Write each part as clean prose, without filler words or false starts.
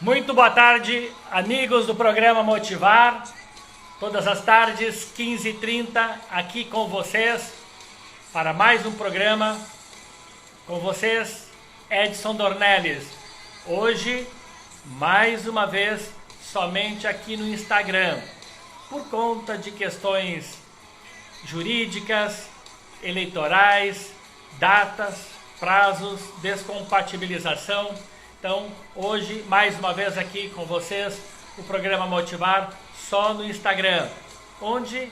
Muito boa tarde, amigos do programa Motivar. Todas as tardes, 15h30, aqui com vocês, para mais um programa. Com vocês, Edson Dornelles. Hoje, mais uma vez, somente aqui no Instagram, por conta de questões jurídicas, eleitorais, datas, prazos, descompatibilização. Então, hoje, mais uma vez aqui com vocês, o programa Motivar só no Instagram, onde,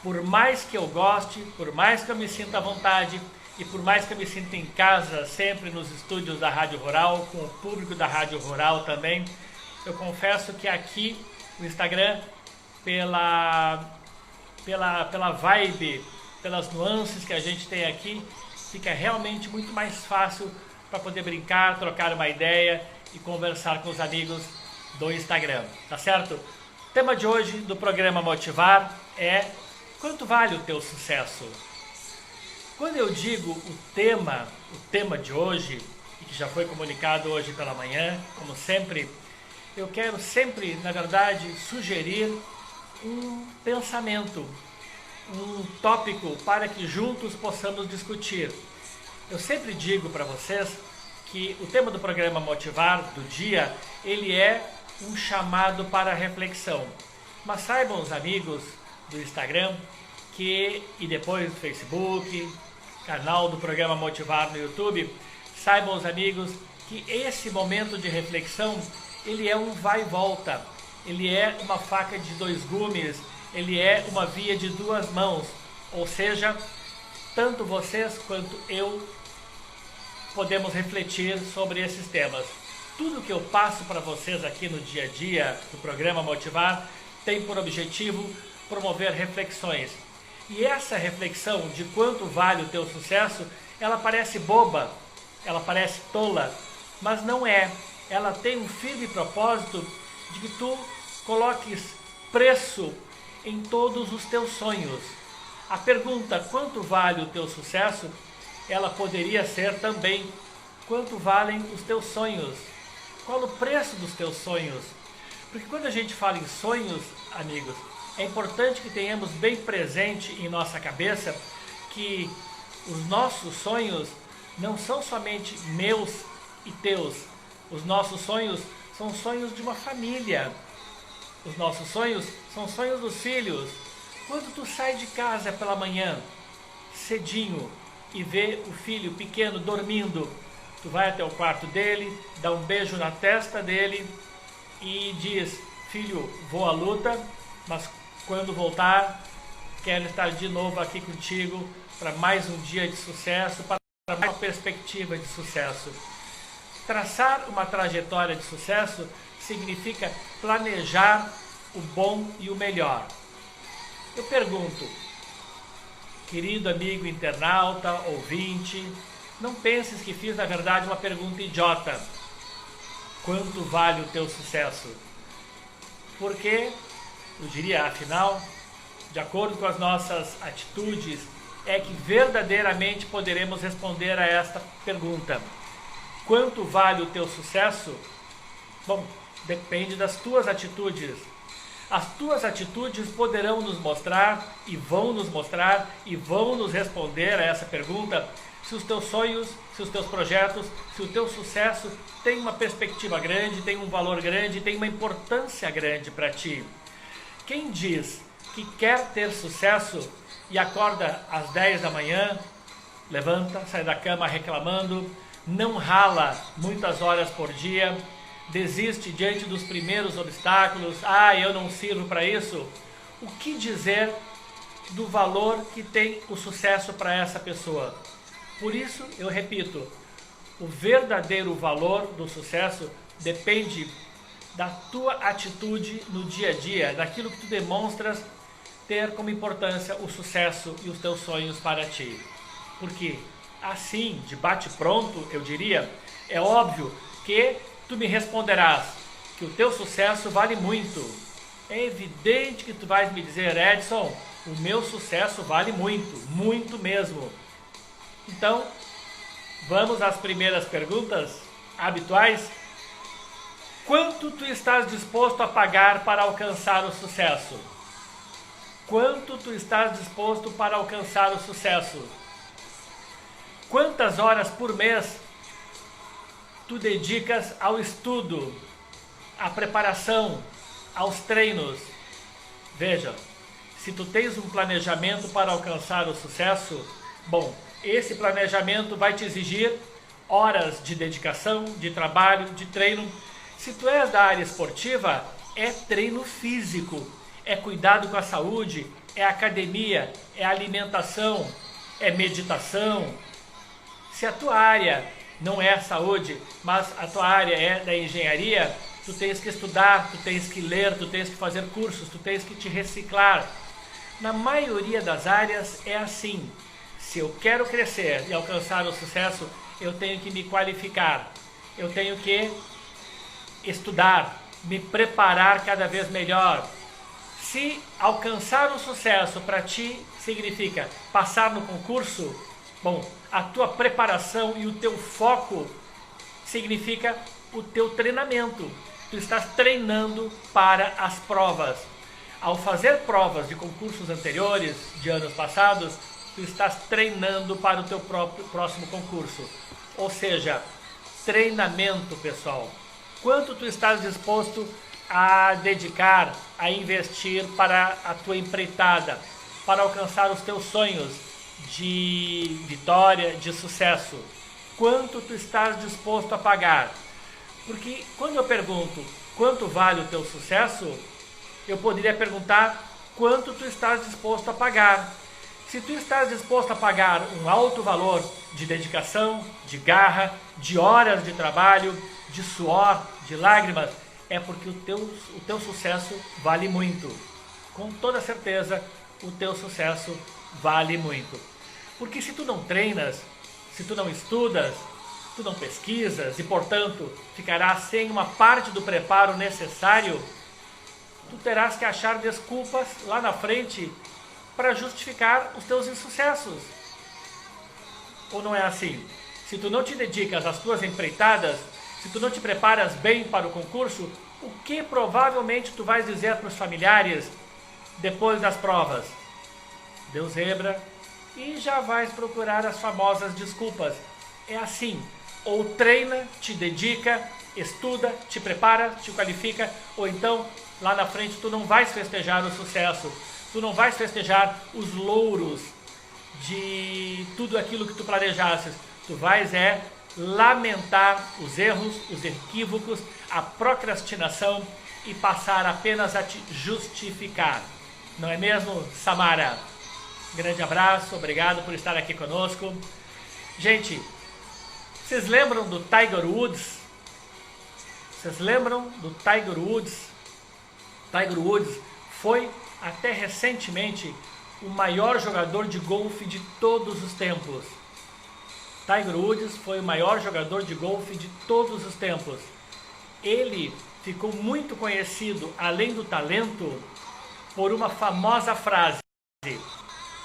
por mais que eu goste, por mais que eu me sinta à vontade e por mais que eu me sinta em casa, sempre nos estúdios da Rádio Rural, com o público da Rádio Rural também, eu confesso que aqui no Instagram, pela vibe, pelas nuances que a gente tem aqui, fica realmente muito mais fácil para poder brincar, trocar uma ideia e conversar com os amigos do Instagram, tá certo? O tema de hoje do programa Motivar é: quanto vale o teu sucesso? Quando eu digo o tema de hoje, e que já foi comunicado hoje pela manhã, como sempre, eu quero sempre, na verdade, sugerir um pensamento, um tópico para que juntos possamos discutir. Eu sempre digo para vocês que o tema do programa Motivar do dia, ele é um chamado para reflexão. Mas saibam os amigos do Instagram e depois do Facebook, canal do programa Motivar no YouTube, saibam os amigos que esse momento de reflexão, ele é um vai e volta, ele é uma faca de dois gumes, ele é uma via de duas mãos, ou seja, tanto vocês quanto eu podemos refletir sobre esses temas. Tudo que eu passo para vocês aqui no dia a dia do programa Motivar tem por objetivo promover reflexões. E essa reflexão de quanto vale o teu sucesso, ela parece boba, ela parece tola, mas não é. Ela tem um firme propósito de que tu coloques preço em todos os teus sonhos. A pergunta quanto vale o teu sucesso, ela poderia ser também quanto valem os teus sonhos. Qual o preço dos teus sonhos? Porque quando a gente fala em sonhos, amigos, é importante que tenhamos bem presente em nossa cabeça que os nossos sonhos não são somente meus e teus. Os nossos sonhos são sonhos de uma família. Os nossos sonhos são sonhos dos filhos. Quando tu sai de casa pela manhã, cedinho, e vê o filho pequeno dormindo, tu vai até o quarto dele, dá um beijo na testa dele e diz: filho, vou à luta, mas quando voltar, quero estar de novo aqui contigo para mais um dia de sucesso, para mais uma perspectiva de sucesso. Traçar uma trajetória de sucesso significa planejar o bom e o melhor. Eu pergunto, querido amigo internauta, ouvinte, não penses que fiz na verdade uma pergunta idiota. Quanto vale o teu sucesso? Porque, eu diria, afinal, de acordo com as nossas atitudes, é que verdadeiramente poderemos responder a esta pergunta. Quanto vale o teu sucesso? Bom, depende das tuas atitudes. As tuas atitudes poderão nos mostrar e vão nos responder a essa pergunta se os teus sonhos, se os teus projetos, se o teu sucesso tem uma perspectiva grande, tem um valor grande, tem uma importância grande para ti. Quem diz que quer ter sucesso e acorda às 10 da manhã, levanta, sai da cama reclamando, não rala muitas horas por dia, desiste diante dos primeiros obstáculos, eu não sirvo para isso, o que dizer do valor que tem o sucesso para essa pessoa? Por isso, eu repito, o verdadeiro valor do sucesso depende da tua atitude no dia a dia, daquilo que tu demonstras ter como importância o sucesso e os teus sonhos para ti. Porque assim, de bate-pronto, eu diria, é óbvio que tu me responderás que o teu sucesso vale muito. É evidente que tu vais me dizer: Edson, o meu sucesso vale muito, muito mesmo. Então, vamos às primeiras perguntas habituais. Quanto tu estás disposto a pagar para alcançar o sucesso? Quanto tu estás disposto para alcançar o sucesso? Quantas horas por mês tu dedicas ao estudo, à preparação, aos treinos? Veja, se tu tens um planejamento para alcançar o sucesso, bom, esse planejamento vai te exigir horas de dedicação, de trabalho, de treino. Se tu és da área esportiva, é treino físico, é cuidado com a saúde, é academia, é alimentação, é meditação. Se a tua área não é saúde, mas a tua área é da engenharia, tu tens que estudar, tu tens que ler, tu tens que fazer cursos, tu tens que te reciclar. Na maioria das áreas é assim. Se eu quero crescer e alcançar o sucesso, eu tenho que me qualificar, eu tenho que estudar, me preparar cada vez melhor. Se alcançar o sucesso para ti significa passar no concurso, bom, a tua preparação e o teu foco significa o teu treinamento. Tu estás treinando para as provas. Ao fazer provas de concursos anteriores, de anos passados, tu estás treinando para o teu próximo concurso. Ou seja, treinamento, pessoal. Quanto tu estás disposto a dedicar, a investir para a tua empreitada, para alcançar os teus sonhos de vitória, de sucesso? Quanto tu estás disposto a pagar? Porque quando eu pergunto quanto vale o teu sucesso, eu poderia perguntar quanto tu estás disposto a pagar. Se tu estás disposto a pagar um alto valor de dedicação, de garra, de horas de trabalho, de suor, de lágrimas, é porque o teu sucesso vale muito. Com toda certeza, o teu sucesso vale muito. Porque se tu não treinas, se tu não estudas, tu não pesquisas e, portanto, ficarás sem uma parte do preparo necessário, tu terás que achar desculpas lá na frente para justificar os teus insucessos. Ou não é assim? Se tu não te dedicas às tuas empreitadas, se tu não te preparas bem para o concurso, o que provavelmente tu vais dizer para os familiares depois das provas? Deu zebra e já vais procurar as famosas desculpas. É assim, ou treina, te dedica, estuda, te prepara, te qualifica, ou então lá na frente tu não vais festejar o sucesso, tu não vais festejar os louros de tudo aquilo que tu planejasses, tu vais lamentar os erros, os equívocos, a procrastinação e passar apenas a te justificar. Não é mesmo, Samara? Grande abraço, obrigado por estar aqui conosco. Gente, vocês lembram do Tiger Woods? Vocês lembram do Tiger Woods? Tiger Woods foi até recentemente o maior jogador de golfe de todos os tempos. Tiger Woods foi o maior jogador de golfe de todos os tempos. Ele ficou muito conhecido, além do talento, por uma famosa frase: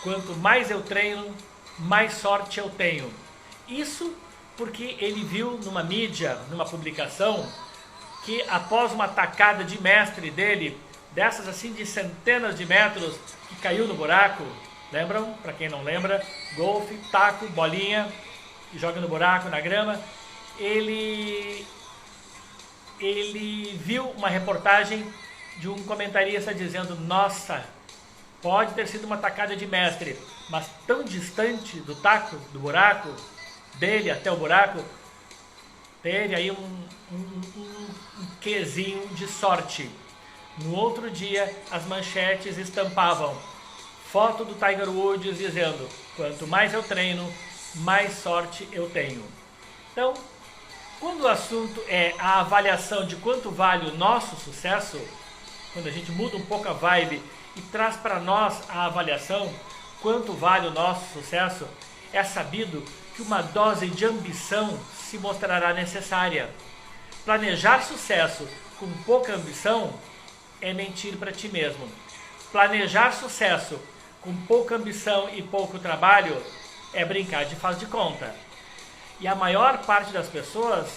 quanto mais eu treino, mais sorte eu tenho. Isso porque ele viu numa mídia, numa publicação, que após uma tacada de mestre dele, dessas assim de centenas de metros, que caiu no buraco, lembram? Para quem não lembra, golfe, taco, bolinha, e joga no buraco, na grama. Ele viu uma reportagem de um comentarista dizendo: nossa, pode ter sido uma tacada de mestre, mas tão distante do taco, do buraco, dele até o buraco, teve aí um quezinho de sorte. No outro dia, as manchetes estampavam foto do Tiger Woods dizendo: quanto mais eu treino, mais sorte eu tenho. Então, quando o assunto é a avaliação de quanto vale o nosso sucesso, quando a gente muda um pouco a vibe e traz para nós a avaliação, quanto vale o nosso sucesso, é sabido que uma dose de ambição se mostrará necessária. Planejar sucesso com pouca ambição é mentir para ti mesmo. Planejar sucesso com pouca ambição e pouco trabalho é brincar de faz de conta. E a maior parte das pessoas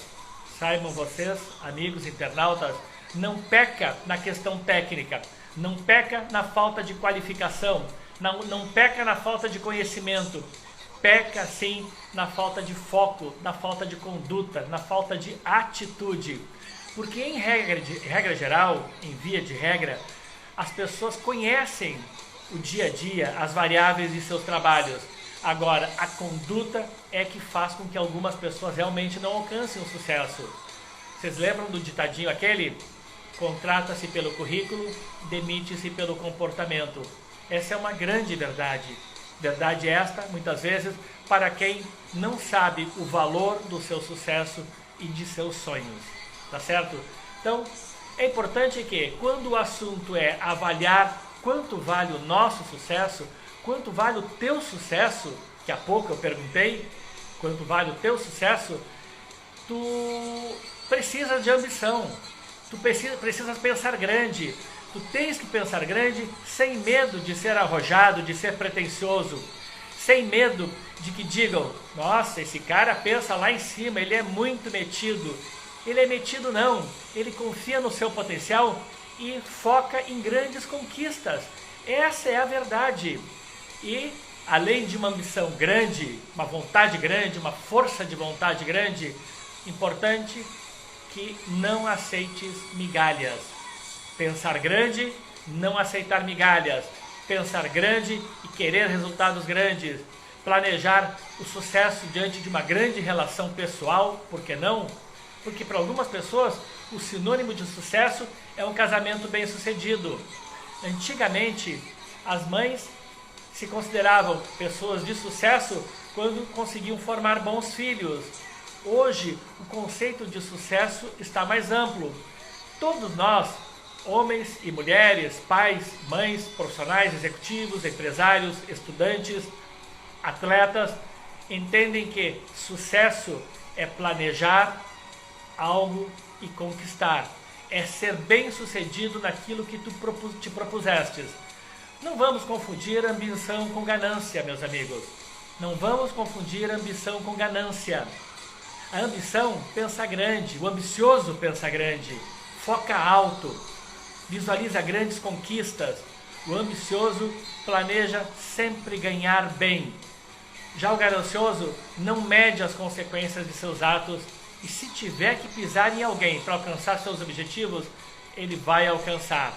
saibam vocês, amigos internautas, não peca na questão técnica, não peca na falta de qualificação, não peca na falta de conhecimento, peca sim na falta de foco, na falta de conduta, na falta de atitude. Porque em regra geral, em via de regra, as pessoas conhecem o dia a dia, as variáveis de seus trabalhos. Agora, a conduta é que faz com que algumas pessoas realmente não alcancem o sucesso. Vocês lembram do ditadinho aquele? Contrata-se pelo currículo, demite-se pelo comportamento. Essa é uma grande verdade. Verdade esta, muitas vezes, para quem não sabe o valor do seu sucesso e de seus sonhos. Tá certo? Então, é importante que, quando o assunto é avaliar quanto vale o nosso sucesso, quanto vale o teu sucesso, que há pouco eu perguntei, quanto vale o teu sucesso, tu precisas de ambição, tu precisas pensar grande, tu tens que pensar grande sem medo de ser arrojado, de ser pretensioso, sem medo de que digam, nossa, esse cara pensa lá em cima, ele é muito metido. Ele é metido não, ele confia no seu potencial e foca em grandes conquistas. Essa é a verdade. E além de uma ambição grande, uma vontade grande, uma força de vontade grande, importante que não aceites migalhas. Pensar grande, não aceitar migalhas. Pensar grande e querer resultados grandes. Planejar o sucesso diante de uma grande relação pessoal, por que não? Porque para algumas pessoas o sinônimo de sucesso é um casamento bem-sucedido. Antigamente, as mães se consideravam pessoas de sucesso quando conseguiam formar bons filhos. Hoje, o conceito de sucesso está mais amplo. Todos nós, homens e mulheres, pais, mães, profissionais, executivos, empresários, estudantes, atletas, entendem que sucesso é planejar algo e conquistar. É ser bem-sucedido naquilo que tu te propusestes. Não vamos confundir ambição com ganância, meus amigos. Não vamos confundir ambição com ganância. A ambição pensa grande, o ambicioso pensa grande, foca alto, visualiza grandes conquistas. O ambicioso planeja sempre ganhar bem. Já o ganancioso não mede as consequências de seus atos e se tiver que pisar em alguém para alcançar seus objetivos, ele vai alcançar,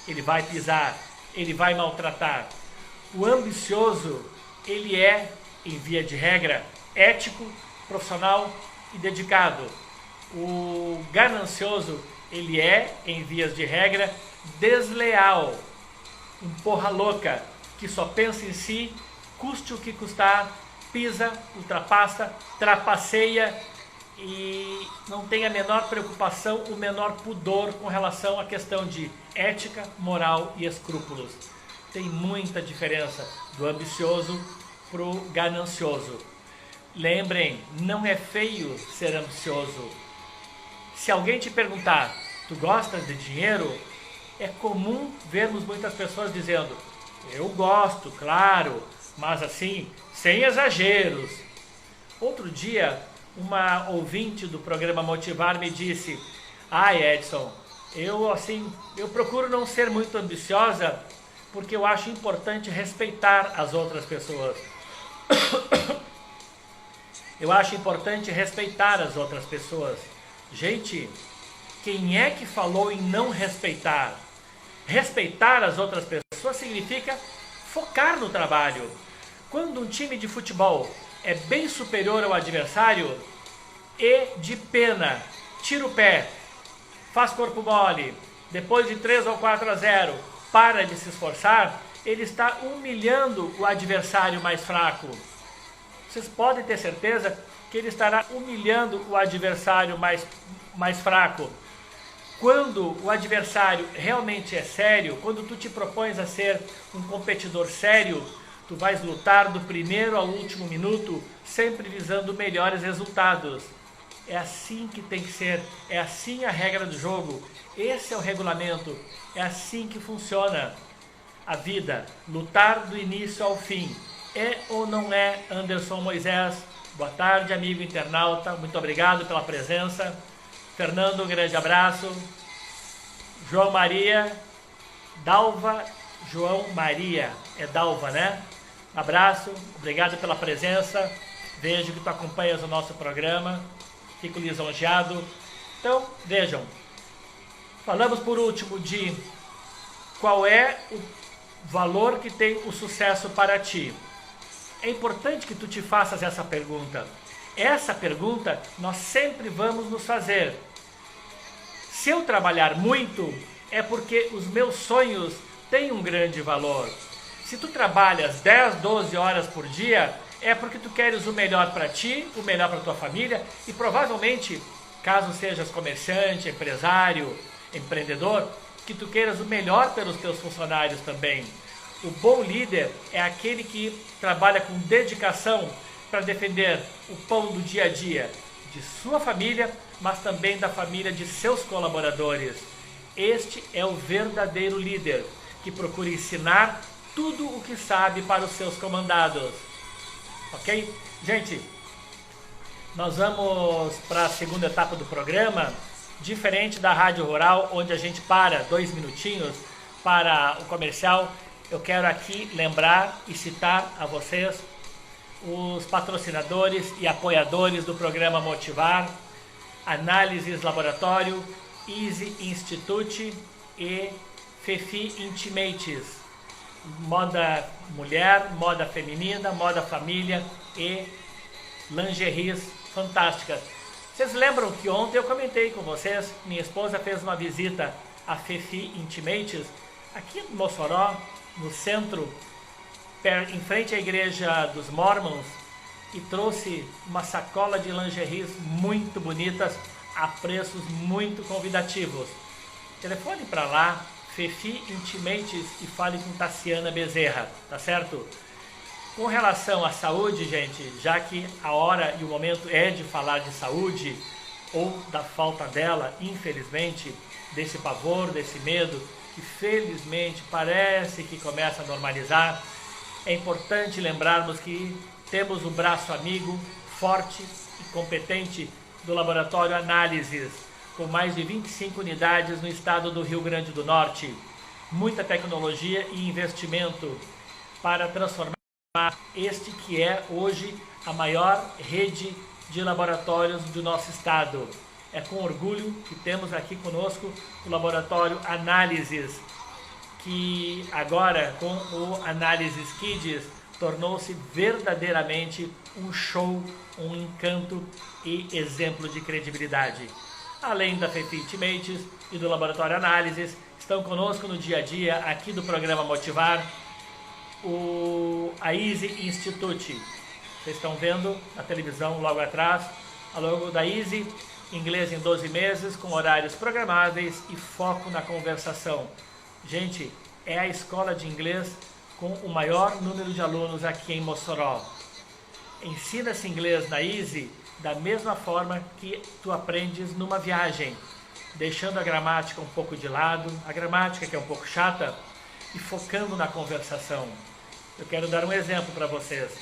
ele vai pisar, ele vai maltratar. O ambicioso, ele é, em via de regra, ético, profissional e dedicado. O ganancioso, ele é, em vias de regra, desleal, um porra louca, que só pensa em si, custe o que custar, pisa, ultrapassa, trapaceia e não tem a menor preocupação, o menor pudor com relação à questão de ética, moral e escrúpulos. Tem muita diferença do ambicioso para o ganancioso. Lembrem, não é feio ser ambicioso. Se alguém te perguntar, tu gostas de dinheiro? É comum vermos muitas pessoas dizendo, eu gosto, claro, mas assim, sem exageros. Outro dia, uma ouvinte do programa Motivar me disse, Edson, eu procuro não ser muito ambiciosa porque eu acho importante respeitar as outras pessoas. Eu acho importante respeitar as outras pessoas. Gente, quem é que falou em não respeitar? Respeitar as outras pessoas significa focar no trabalho. Quando um time de futebol é bem superior ao adversário e de pena, tira o pé, faz corpo mole, depois de 3 ou 4-0, para de se esforçar, ele está humilhando o adversário mais fraco. Vocês podem ter certeza que ele estará humilhando o adversário mais fraco. Quando o adversário realmente é sério, quando tu te propões a ser um competidor sério, tu vais lutar do primeiro ao último minuto, sempre visando melhores resultados. É assim que tem que ser, é assim a regra do jogo, esse é o regulamento, é assim que funciona a vida, lutar do início ao fim. É ou não é, Anderson Moisés, Boa tarde, amigo internauta. Muito obrigado pela presença. Fernando, um grande abraço. João Maria, Dalva, João Maria. É Dalva, né? Abraço, obrigado pela presença. Vejo que tu acompanhas o nosso programa. Fico lisonjeado. Então, vejam. Falamos por último de qual é o valor que tem o sucesso para ti. É importante que tu te faças essa pergunta. Essa pergunta nós sempre vamos nos fazer. Se eu trabalhar muito, é porque os meus sonhos têm um grande valor. Se tu trabalhas 10, 12 horas por dia, é porque tu queres o melhor para ti, o melhor para tua família e provavelmente, caso sejas comerciante, empresário, empreendedor, que tu queiras o melhor pelos teus funcionários também. O bom líder é aquele que trabalha com dedicação para defender o pão do dia a dia de sua família, mas também da família de seus colaboradores. Este é o verdadeiro líder, que procura ensinar tudo o que sabe para os seus comandados. Ok? Gente, nós vamos para a segunda etapa do programa, diferente da Rádio Rural, onde a gente para 2 minutinhos para o comercial. Eu quero aqui lembrar e citar a vocês os patrocinadores e apoiadores do programa Motivar, Análises Laboratório, Easy Institute e Fefi Intimates. Moda mulher, moda feminina, moda família e lingeries fantásticas. Vocês lembram que ontem eu comentei com vocês, minha esposa fez uma visita à Fefi Intimates, aqui em Mossoró, no centro, em frente à igreja dos Mormons, e trouxe uma sacola de lingeries muito bonitas a preços muito convidativos. Telefone para lá, Fefi Intimates, e fale com Tassiana Bezerra, tá certo? Com relação à saúde, gente, já que a hora e o momento é de falar de saúde, ou da falta dela, infelizmente, desse pavor, desse medo, que felizmente parece que começa a normalizar, é importante lembrarmos que temos um braço amigo, forte e competente do Laboratório Análises, com mais de 25 unidades no estado do Rio Grande do Norte. Muita tecnologia e investimento para transformar este que é hoje a maior rede de laboratórios do nosso estado. É com orgulho que temos aqui conosco o Laboratório Análises, que agora com o Análises Kids tornou-se verdadeiramente um show, um encanto e exemplo de credibilidade. Além da Fefi Intimates e do Laboratório Análises, estão conosco no dia a dia aqui do programa Motivar, a Easy Institute. Vocês estão vendo na televisão logo atrás a logo da Easy, inglês em 12 meses, com horários programáveis e foco na conversação. Gente, é a escola de inglês com o maior número de alunos aqui em Mossoró. Ensina-se inglês na Easy da mesma forma que tu aprendes numa viagem, deixando a gramática um pouco de lado, a gramática que é um pouco chata, e focando na conversação. Eu quero dar um exemplo para vocês.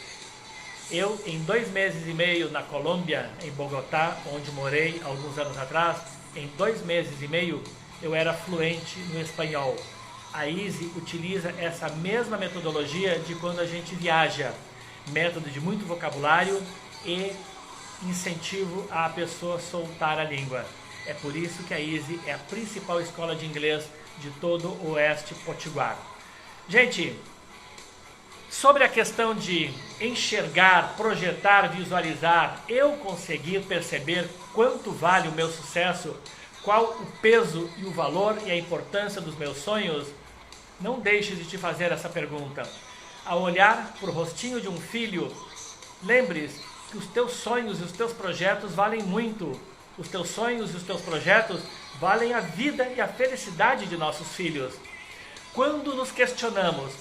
Eu, em 2 meses e meio na Colômbia, em Bogotá, onde morei alguns anos atrás, em 2 meses e meio eu era fluente no espanhol. A Easy utiliza essa mesma metodologia de quando a gente viaja, método de muito vocabulário e incentivo a pessoa soltar a língua. É por isso que a Easy é a principal escola de inglês de todo o Oeste Potiguar. Gente, sobre a questão de enxergar, projetar, visualizar, eu conseguir perceber quanto vale o meu sucesso, qual o peso e o valor e a importância dos meus sonhos, não deixe de te fazer essa pergunta. Ao olhar para o rostinho de um filho, lembre-se que os teus sonhos e os teus projetos valem muito. Os teus sonhos e os teus projetos valem a vida e a felicidade de nossos filhos. Quando nos questionamos,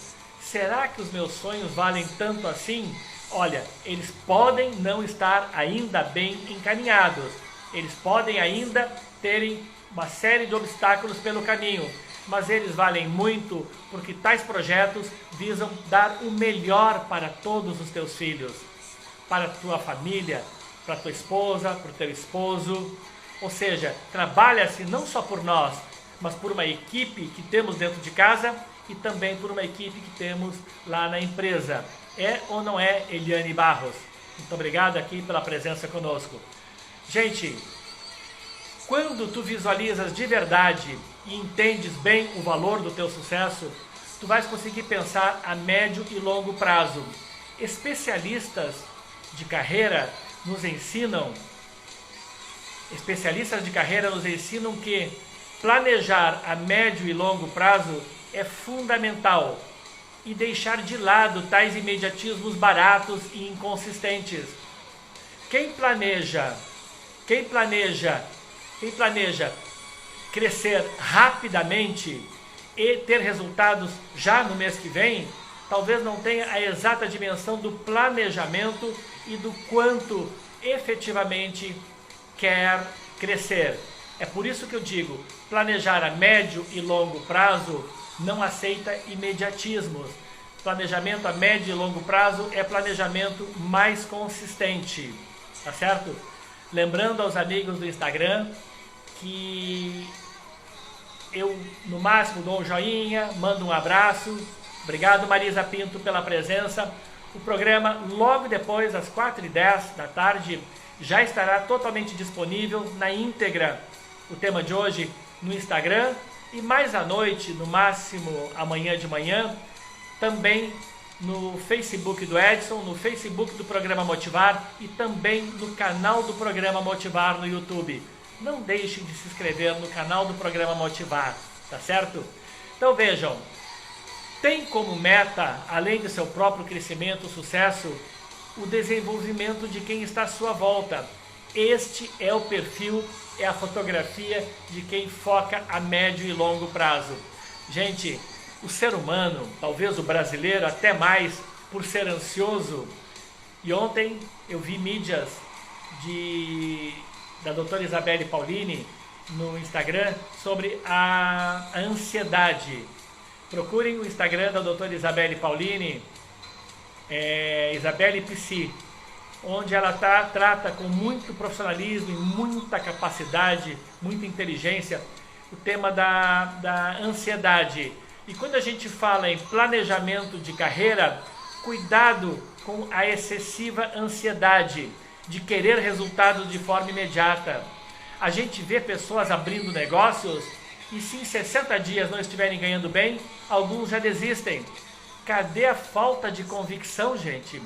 será que os meus sonhos valem tanto assim? Olha, eles podem não estar ainda bem encaminhados. Eles podem ainda terem uma série de obstáculos pelo caminho, mas eles valem muito porque tais projetos visam dar o melhor para todos os teus filhos. para a tua família, para a tua esposa, para o teu esposo. Ou seja, trabalha-se não só por nós, mas por uma equipe que temos dentro de casa e também por uma equipe que temos lá na empresa. É ou não é, Eliane Barros? Muito obrigado aqui pela presença conosco. Gente, quando tu visualizas de verdade e entendes bem o valor do teu sucesso, tu vais conseguir pensar a médio e longo prazo. Especialistas de carreira nos ensinam que planejar a médio e longo prazo é fundamental e deixar de lado tais imediatismos baratos e inconsistentes. Quem planeja crescer rapidamente e ter resultados já no mês que vem, talvez não tenha a exata dimensão do planejamento e do quanto efetivamente quer crescer. É por isso que eu digo, planejar a médio e longo prazo não aceita imediatismos. Planejamento a médio e longo prazo é planejamento mais consistente, tá certo? Lembrando aos amigos do Instagram que eu, no máximo, dou um joinha, mando um abraço. Obrigado, Marisa Pinto, pela presença. O programa, logo depois, às 4h10 da tarde, já estará totalmente disponível na íntegra. O tema de hoje no Instagram e mais à noite, no máximo amanhã de manhã, também no Facebook do Edson, no Facebook do Programa Motivar e também no canal do Programa Motivar no YouTube. Não deixem de se inscrever no canal do Programa Motivar, tá certo? Então vejam, tem como meta, além do seu próprio crescimento, sucesso, o desenvolvimento de quem está à sua volta. Este é o perfil, é a fotografia de quem foca a médio e longo prazo. Gente, o ser humano, talvez o brasileiro até mais, por ser ansioso, e ontem eu vi mídias da doutora Isabelle Paulini no Instagram sobre a ansiedade. Procurem o Instagram da doutora Isabelle Paulini, Isabelle Psi, onde ela trata com muito profissionalismo e muita capacidade, muita inteligência, o tema da ansiedade. E quando a gente fala em planejamento de carreira, cuidado com a excessiva ansiedade de querer resultados de forma imediata. A gente vê pessoas abrindo negócios e se em 60 dias não estiverem ganhando bem, alguns já desistem. Cadê a falta de convicção, gente?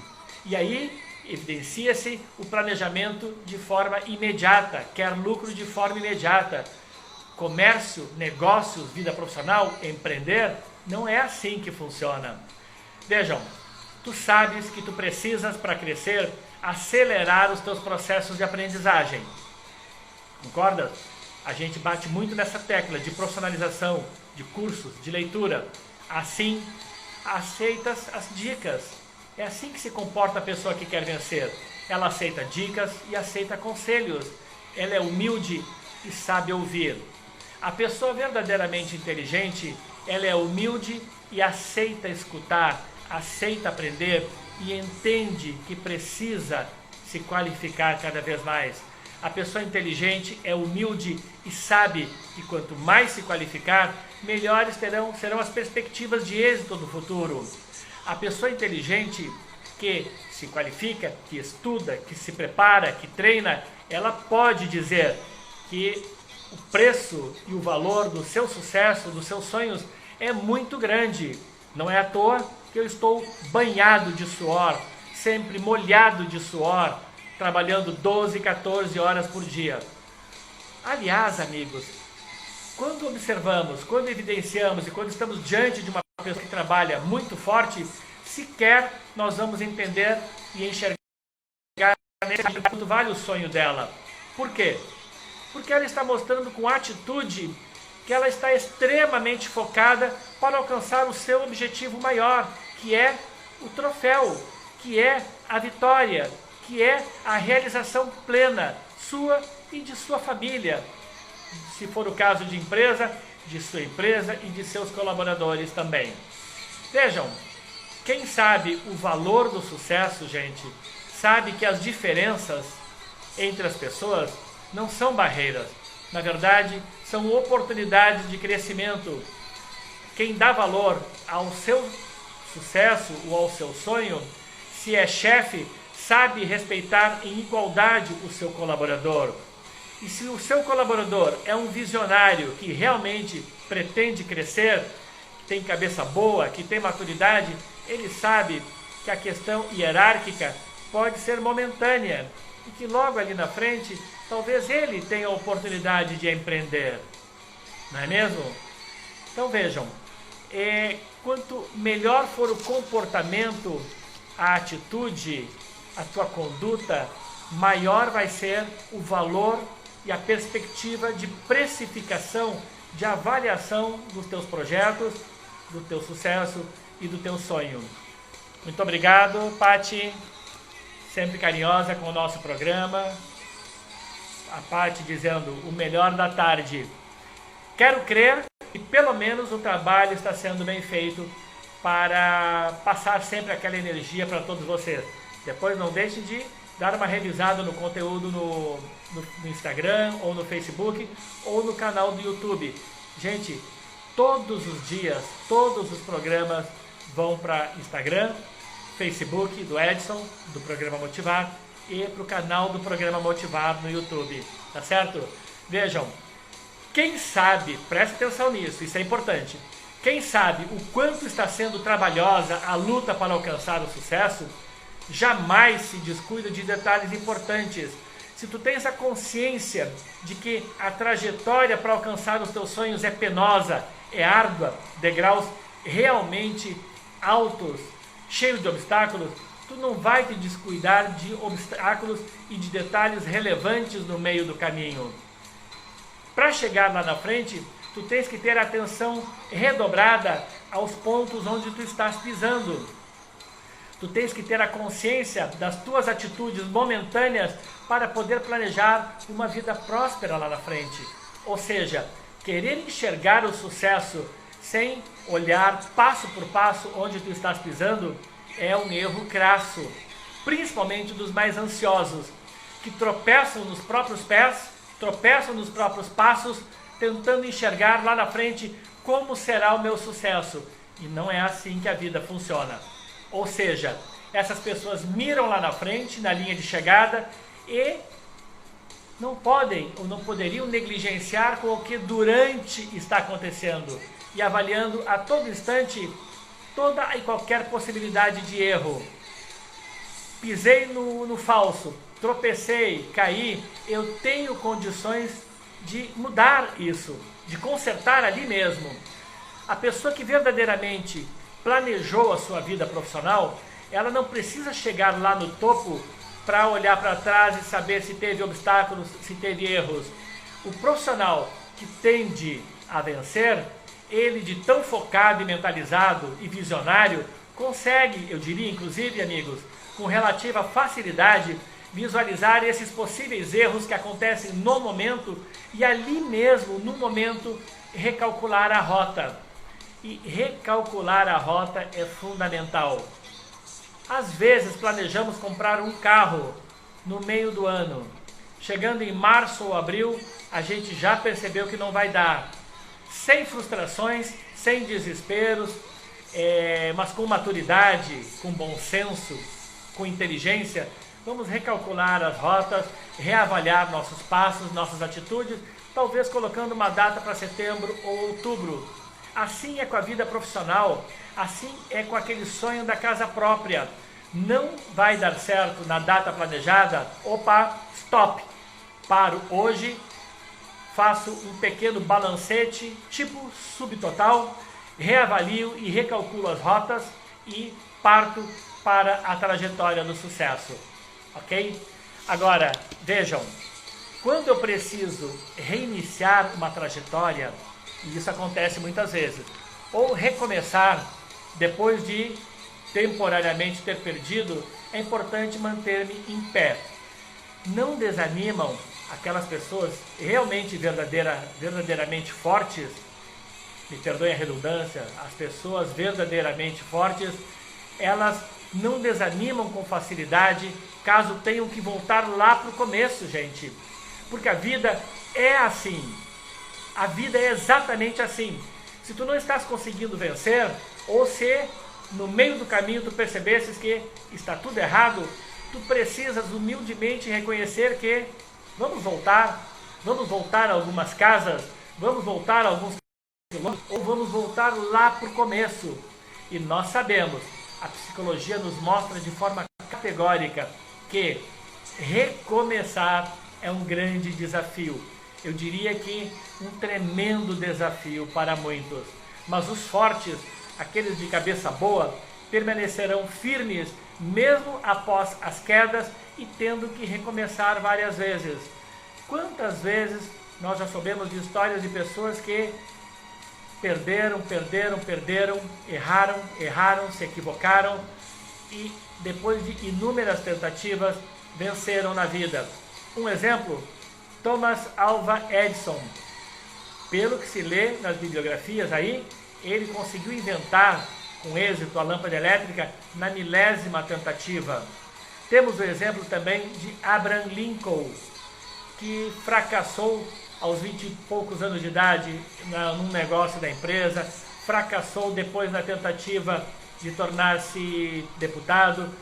E aí evidencia-se o planejamento de forma imediata, quer lucro de forma imediata. Comércio, negócios, vida profissional, empreender, não é assim que funciona. Vejam, tu sabes que tu precisas, para crescer, acelerar os teus processos de aprendizagem. Concorda? A gente bate muito nessa tecla de profissionalização, de cursos, de leitura. Assim, aceitas as dicas. É assim que se comporta a pessoa que quer vencer. Ela aceita dicas e aceita conselhos. Ela é humilde e sabe ouvir. A pessoa verdadeiramente inteligente, ela é humilde e aceita escutar, aceita aprender e entende que precisa se qualificar cada vez mais. A pessoa inteligente é humilde e sabe que quanto mais se qualificar, melhores serão as perspectivas de êxito no futuro. A pessoa inteligente que se qualifica, que estuda, que se prepara, que treina, ela pode dizer que o preço e o valor do seu sucesso, dos seus sonhos é muito grande. Não é à toa que eu estou banhado de suor, sempre molhado de suor, trabalhando 12, 14 horas por dia. Aliás, amigos, quando observamos, quando evidenciamos e quando estamos diante de uma pessoa que trabalha muito forte, sequer nós vamos entender e enxergar quanto vale o sonho dela. Por quê? Porque ela está mostrando com atitude que ela está extremamente focada para alcançar o seu objetivo maior, que é o troféu, que é a vitória, que é a realização plena sua e de sua família. Se for o caso de empresa, de sua empresa e de seus colaboradores também. Vejam, quem sabe o valor do sucesso, gente, sabe que as diferenças entre as pessoas não são barreiras. Na verdade, são oportunidades de crescimento. Quem dá valor ao seu sucesso ou ao seu sonho, se é chefe, sabe respeitar em igualdade o seu colaborador. E se o seu colaborador é um visionário que realmente pretende crescer, que tem cabeça boa, que tem maturidade, ele sabe que a questão hierárquica pode ser momentânea e que logo ali na frente, talvez ele tenha a oportunidade de empreender. Não é mesmo? Então vejam, quanto melhor for o comportamento, a atitude, a tua conduta, maior vai ser o valor e a perspectiva de precificação, de avaliação dos teus projetos, do teu sucesso e do teu sonho. Muito obrigado, Pati, sempre carinhosa com o nosso programa. A Pati dizendo o melhor da tarde. Quero crer que pelo menos o trabalho está sendo bem feito para passar sempre aquela energia para todos vocês. Depois não deixem de dar uma revisada no conteúdo no Instagram, ou no Facebook, ou no canal do YouTube. Gente, todos os dias, todos os programas vão para Instagram, Facebook do Edson, do Programa Motivar, e para o canal do Programa Motivar no YouTube. Tá certo? Vejam, quem sabe, preste atenção nisso, isso é importante. Quem sabe o quanto está sendo trabalhosa a luta para alcançar o sucesso, jamais se descuida de detalhes importantes. Se tu tens a consciência de que a trajetória para alcançar os teus sonhos é penosa, é árdua, degraus realmente altos, cheios de obstáculos, tu não vai te descuidar de obstáculos e de detalhes relevantes no meio do caminho. Para chegar lá na frente, tu tens que ter atenção redobrada aos pontos onde tu estás pisando. Tu tens que ter a consciência das tuas atitudes momentâneas para poder planejar uma vida próspera lá na frente. Ou seja, querer enxergar o sucesso sem olhar passo por passo onde tu estás pisando é um erro crasso, principalmente dos mais ansiosos, que tropeçam nos próprios pés, tropeçam nos próprios passos, tentando enxergar lá na frente como será o meu sucesso. E não é assim que a vida funciona. Ou seja, essas pessoas miram lá na frente, na linha de chegada, e não podem ou não poderiam negligenciar com o que durante está acontecendo e avaliando a todo instante toda e qualquer possibilidade de erro. Pisei no falso, tropecei, caí, eu tenho condições de mudar isso, de consertar ali mesmo. A pessoa que verdadeiramente planejou a sua vida profissional, ela não precisa chegar lá no topo para olhar para trás e saber se teve obstáculos, se teve erros. O profissional que tende a vencer, ele de tão focado e mentalizado e visionário, consegue, eu diria inclusive, amigos, com relativa facilidade, visualizar esses possíveis erros que acontecem no momento e ali mesmo, no momento, recalcular a rota. E recalcular a rota é fundamental. Às vezes planejamos comprar um carro no meio do ano. Chegando em março ou abril, a gente já percebeu que não vai dar. Sem frustrações, sem desesperos, mas com maturidade, com bom senso, com inteligência, vamos recalcular as rotas, reavaliar nossos passos, nossas atitudes, talvez colocando uma data para setembro ou outubro. Assim é com a vida profissional, assim é com aquele sonho da casa própria. Não vai dar certo na data planejada, opa, stop, paro hoje, faço um pequeno balancete, tipo subtotal, reavalio e recalculo as rotas e parto para a trajetória do sucesso, ok? Agora, vejam, quando eu preciso reiniciar uma trajetória, e isso acontece muitas vezes, ou recomeçar depois de temporariamente ter perdido, é importante manter-me em pé. Não desanimam aquelas pessoas realmente verdadeiramente fortes, me perdoem a redundância, as pessoas verdadeiramente fortes, elas não desanimam com facilidade caso tenham que voltar lá para o começo, gente. Porque a vida é assim. A vida é exatamente assim. Se tu não estás conseguindo vencer, ou se no meio do caminho tu percebesses que está tudo errado, tu precisas humildemente reconhecer que vamos voltar a algumas casas, vamos voltar a alguns quilômetros, ou vamos voltar lá para o começo. E nós sabemos, a psicologia nos mostra de forma categórica que recomeçar é um grande desafio. Eu diria que um tremendo desafio para muitos. Mas os fortes, aqueles de cabeça boa, permanecerão firmes mesmo após as quedas e tendo que recomeçar várias vezes. Quantas vezes nós já soubemos de histórias de pessoas que perderam, erraram, se equivocaram e depois de inúmeras tentativas venceram na vida. Um exemplo, Thomas Alva Edison. Pelo que se lê nas bibliografias aí, ele conseguiu inventar com êxito a lâmpada elétrica na 1000ª tentativa. Temos o exemplo também de Abraham Lincoln, que fracassou aos 20 e poucos anos de idade num negócio da empresa, fracassou depois na tentativa de tornar-se deputado,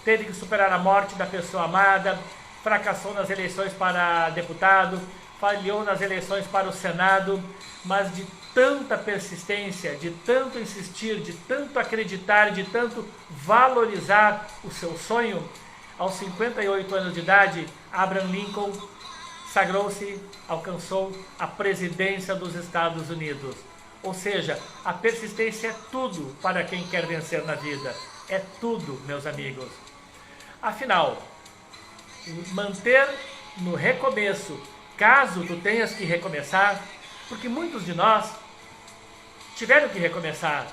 teve que superar a morte da pessoa amada, fracassou nas eleições para deputado, falhou nas eleições para o Senado, mas de tanta persistência, de tanto insistir, de tanto acreditar, de tanto valorizar o seu sonho, aos 58 anos de idade, Abraham Lincoln sagrou-se, alcançou a presidência dos Estados Unidos. Ou seja, a persistência é tudo para quem quer vencer na vida. É tudo, meus amigos. Afinal, manter no recomeço, caso tu tenhas que recomeçar, porque muitos de nós tiveram que recomeçar.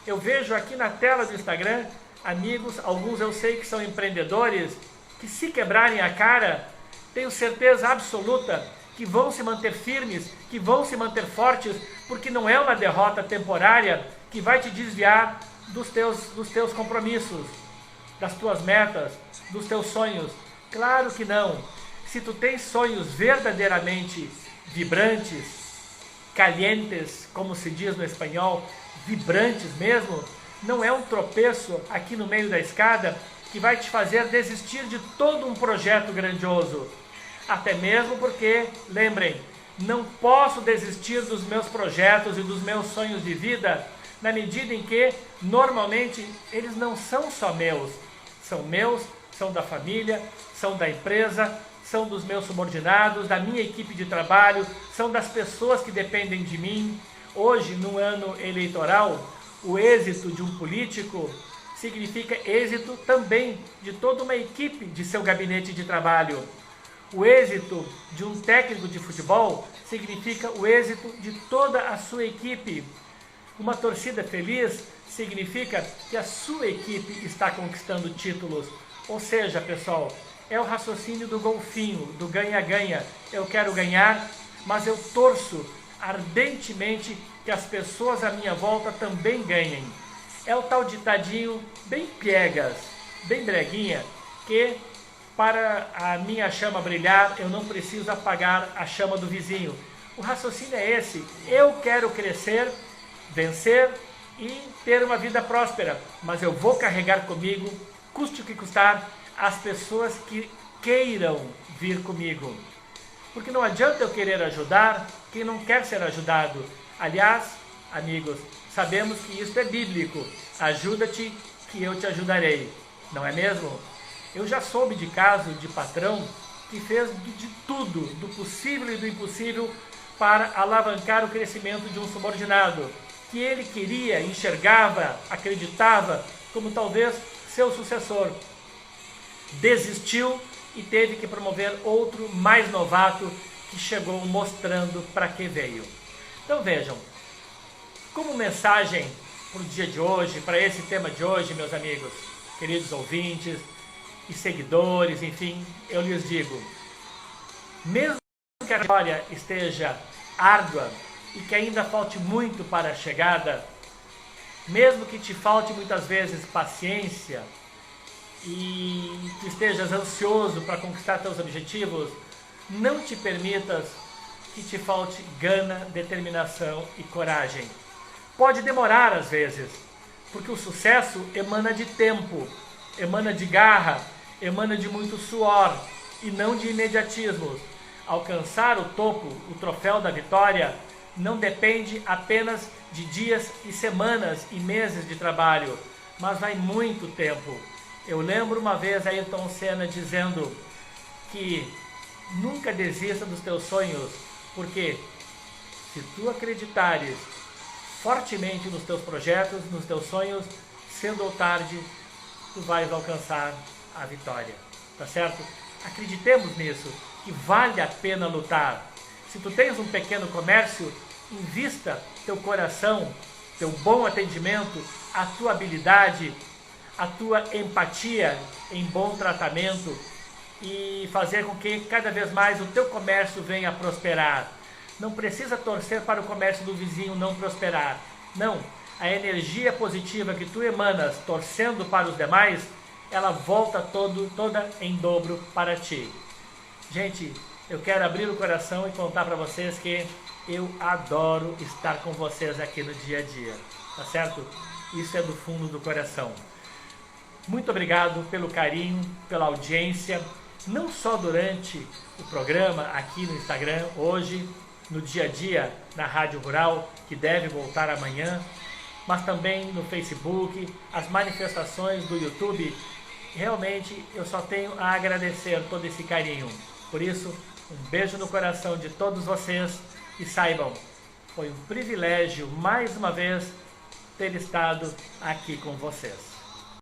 Eu vejo aqui na tela do Instagram amigos, alguns eu sei que são empreendedores, que se quebrarem a cara, tenho certeza absoluta que vão se manter firmes, que vão se manter fortes, porque não é uma derrota temporária que vai te desviar dos teus compromissos, das tuas metas, dos teus sonhos. Claro que não. Se tu tens sonhos verdadeiramente vibrantes, calientes, como se diz no espanhol, vibrantes mesmo, não é um tropeço aqui no meio da escada que vai te fazer desistir de todo um projeto grandioso. Até mesmo porque, lembrem, não posso desistir dos meus projetos e dos meus sonhos de vida na medida em que, normalmente, eles não são só meus. São meus, são da família, são da empresa, são dos meus subordinados, da minha equipe de trabalho, são das pessoas que dependem de mim. Hoje, no ano eleitoral, o êxito de um político significa êxito também de toda uma equipe de seu gabinete de trabalho. O êxito de um técnico de futebol significa o êxito de toda a sua equipe. Uma torcida feliz significa que a sua equipe está conquistando títulos. Ou seja, pessoal, é o raciocínio do golfinho, do ganha-ganha. Eu quero ganhar, mas eu torço ardentemente que as pessoas à minha volta também ganhem. É o tal ditadinho bem piegas, bem breguinha, que para a minha chama brilhar, eu não preciso apagar a chama do vizinho. O raciocínio é esse: eu quero crescer, vencer e ter uma vida próspera, mas eu vou carregar comigo, custe o que custar, as pessoas que queiram vir comigo. Porque não adianta eu querer ajudar quem não quer ser ajudado. Aliás, amigos, sabemos que isso é bíblico. Ajuda-te que eu te ajudarei. Não é mesmo? Eu já soube de caso de patrão que fez de tudo, do possível e do impossível, para alavancar o crescimento de um subordinado, que ele queria, enxergava, acreditava como talvez seu sucessor. Desistiu e teve que promover outro mais novato que chegou mostrando para que veio. Então vejam, como mensagem para o dia de hoje, para esse tema de hoje, meus amigos, queridos ouvintes e seguidores, enfim, eu lhes digo, mesmo que a história esteja árdua e que ainda falte muito para a chegada, mesmo que te falte muitas vezes paciência, e que estejas ansioso para conquistar teus objetivos, não te permitas que te falte gana, determinação e coragem. Pode demorar às vezes, porque o sucesso emana de tempo, emana de garra, emana de muito suor e não de imediatismos. Alcançar o topo, o troféu da vitória, não depende apenas de dias e semanas e meses de trabalho, mas vai muito tempo. Eu lembro uma vez a Ayrton Senna dizendo que nunca desista dos teus sonhos, porque se tu acreditares fortemente nos teus projetos, nos teus sonhos, cedo ou tarde, tu vais alcançar a vitória, tá certo? Acreditemos nisso, que vale a pena lutar. Se tu tens um pequeno comércio, invista teu coração, teu bom atendimento, a tua habilidade, a tua empatia em bom tratamento e fazer com que cada vez mais o teu comércio venha a prosperar. Não precisa torcer para o comércio do vizinho não prosperar. Não, a energia positiva que tu emanas torcendo para os demais, ela volta toda em dobro para ti. Gente, eu quero abrir o coração e contar para vocês que eu adoro estar com vocês aqui no dia a dia, tá certo? Isso é do fundo do coração. Muito obrigado pelo carinho, pela audiência, não só durante o programa aqui no Instagram, hoje, no dia a dia, na Rádio Rural, que deve voltar amanhã, mas também no Facebook, as manifestações do YouTube. Realmente eu só tenho a agradecer todo esse carinho. Por isso, um beijo no coração de todos vocês e saibam, foi um privilégio mais uma vez ter estado aqui com vocês.